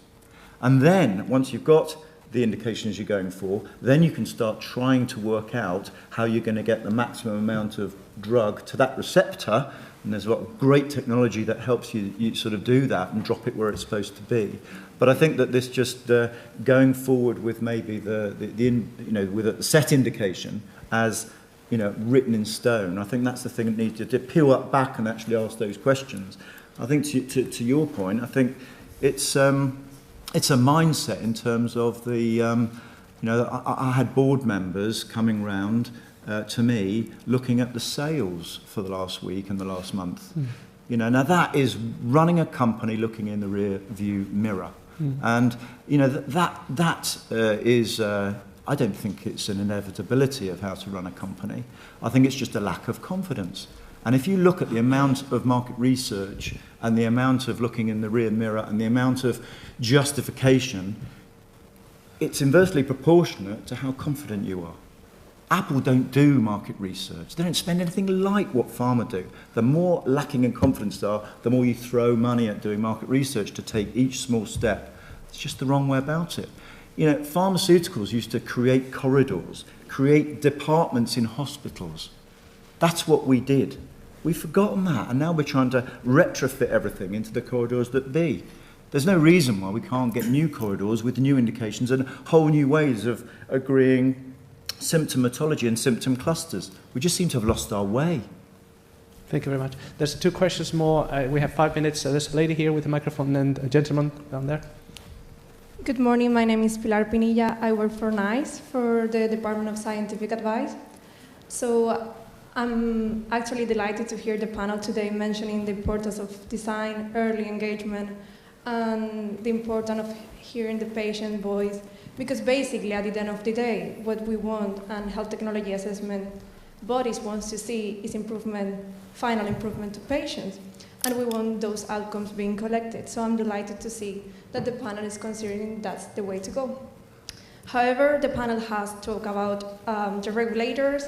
[SPEAKER 4] And then, once you've got the indications you're going for, then you can start trying to work out how you're going to get the maximum amount of drug to that receptor. And there's a lot of great technology that helps you sort of do that and drop it where it's supposed to be. But I think that this just going forward with maybe with a set indication as, you know, written in stone, I think that's the thing that needs to peel up back and actually ask those questions. I think to your point, I think it's a mindset in terms of the, I had board members coming round to me looking at the sales for the last week and the last month. Mm. You know, now that is running a company looking in the rear view mirror. Mm. And, you know, that is, I don't think it's an inevitability of how to run a company. I think it's just a lack of confidence. And if you look at the amount of market research and the amount of looking in the rear mirror and the amount of justification, it's inversely proportionate to how confident you are. Apple don't do market research. They don't spend anything like what pharma do. The more lacking in confidence they are, the more you throw money at doing market research to take each small step. It's just the wrong way about it. You know, pharmaceuticals used to create corridors, create departments in hospitals. That's what we did. We've forgotten that, and now we're trying to retrofit everything into the corridors that be. There's no reason why we can't get new corridors with new indications and whole new ways of agreeing symptomatology and symptom clusters. We just seem to have lost our way.
[SPEAKER 1] Thank you very much. There's 2 questions more. We have 5 minutes. There's a lady here with a microphone and a gentleman down there.
[SPEAKER 8] Good morning. My name is Pilar Pinilla. I work for NICE, for the Department of Scientific Advice. So I'm actually delighted to hear the panel today mentioning the importance of design, early engagement, and the importance of hearing the patient voice. Because basically, at the end of the day, what we want and health technology assessment bodies wants to see is improvement, final improvement to patients. And we want those outcomes being collected. So I'm delighted to see that the panel is considering that's the way to go. However, the panel has talked about the regulators.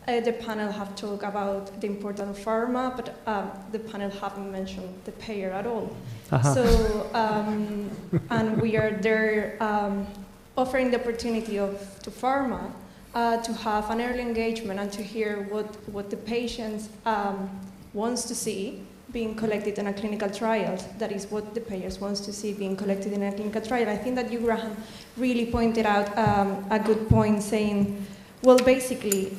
[SPEAKER 8] The panel have talked about the importance of pharma, but the panel haven't mentioned the payer at all. Uh-huh. So, and we are there offering the opportunity to pharma to have an early engagement and to hear what the patients wants to see being collected in a clinical trial. That is what the payers wants to see being collected in a clinical trial. I think that you, Graham, really pointed out a good point saying, well, basically,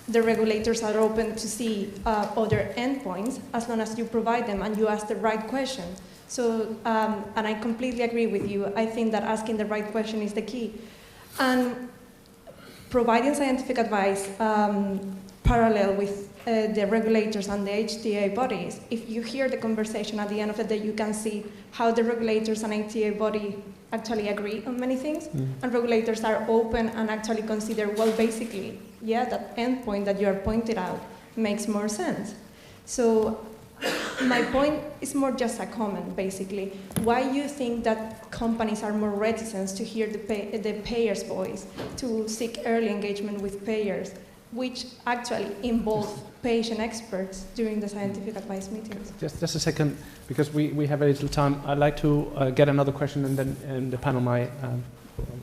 [SPEAKER 8] the regulators are open to see other endpoints as long as you provide them and you ask the right question. So, and I completely agree with you. I think that asking the right question is the key. And providing scientific advice parallel with the regulators and the HTA bodies, if you hear the conversation at the end of the day, you can see how the regulators and HTA body actually agree on many things, and regulators are open and actually consider, well, basically, yeah, that endpoint that you are pointed out makes more sense. So my point is more just a comment, basically. Why you think that companies are more reticent to hear the payer's voice, to seek early engagement with payers, which actually involve patient experts during the scientific advice meetings?
[SPEAKER 1] Just a second, because we have a little time. I'd like to get another question, and then the panel might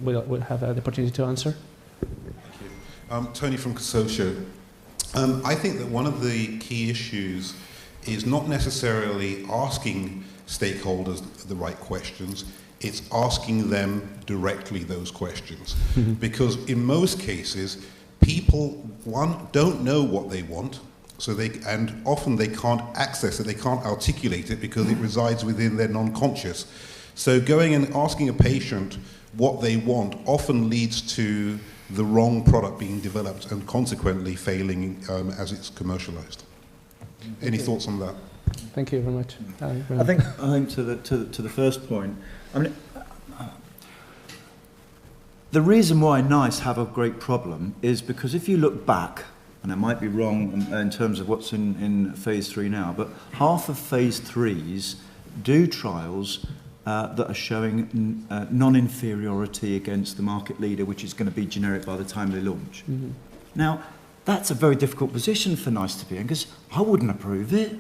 [SPEAKER 1] will have the opportunity to answer.
[SPEAKER 9] Thank you. Tony from Consortio. I think that one of the key issues is not necessarily asking stakeholders the right questions, it's asking them directly those questions. Because in most cases, people, one, don't know what they want, and often they can't access it, they can't articulate it because it resides within their non-conscious. So going and asking a patient what they want often leads to the wrong product being developed and consequently failing as it's commercialized. Any thoughts on that?
[SPEAKER 1] Thank you very much.
[SPEAKER 4] I think to the first point, I mean, the reason why NICE have a great problem is because if you look back, and I might be wrong in terms of what's in phase 3 now, but half of phase 3s do trials that are showing non-inferiority against the market leader, which is going to be generic by the time they launch. Now, that's a very difficult position for NICE to be in, because I wouldn't approve it,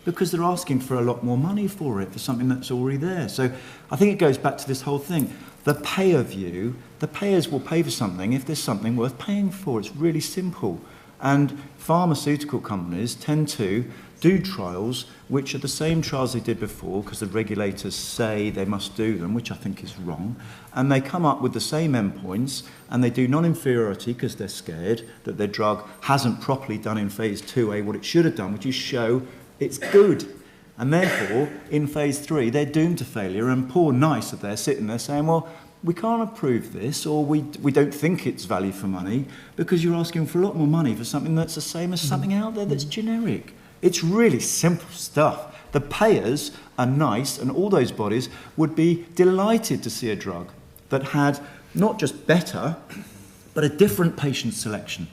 [SPEAKER 4] because they're asking for a lot more money for it, for something that's already there. So I think it goes back to this whole thing. The payer view, the payers will pay for something if there's something worth paying for. It's really simple. And pharmaceutical companies tend to do trials which are the same trials they did before, because the regulators say they must do them, which I think is wrong, and they come up with the same endpoints, and they do non-inferiority because they're scared that their drug hasn't properly done in phase 2A what it should have done, which is show it's good. And therefore, in phase 3, they're doomed to failure, and poor NICE are there sitting there saying, well, we can't approve this, or we don't think it's value for money, because you're asking for a lot more money for something that's the same as something out there that's generic. It's really simple stuff. The payers are NICE, and all those bodies would be delighted to see a drug that had not just better, but a different patient selection,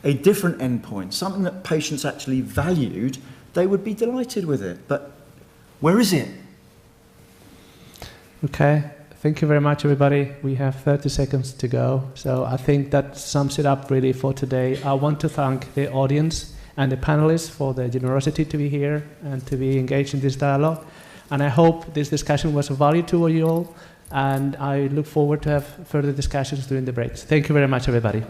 [SPEAKER 4] a different endpoint, something that patients actually valued. They would be delighted with it. But where is it?
[SPEAKER 1] Okay. Thank you very much, everybody. We have 30 seconds to go. So I think that sums it up really for today. I want to thank the audience and the panelists for their generosity to be here and to be engaged in this dialogue. And I hope this discussion was of value to you all. And I look forward to have further discussions during the breaks. Thank you very much, everybody.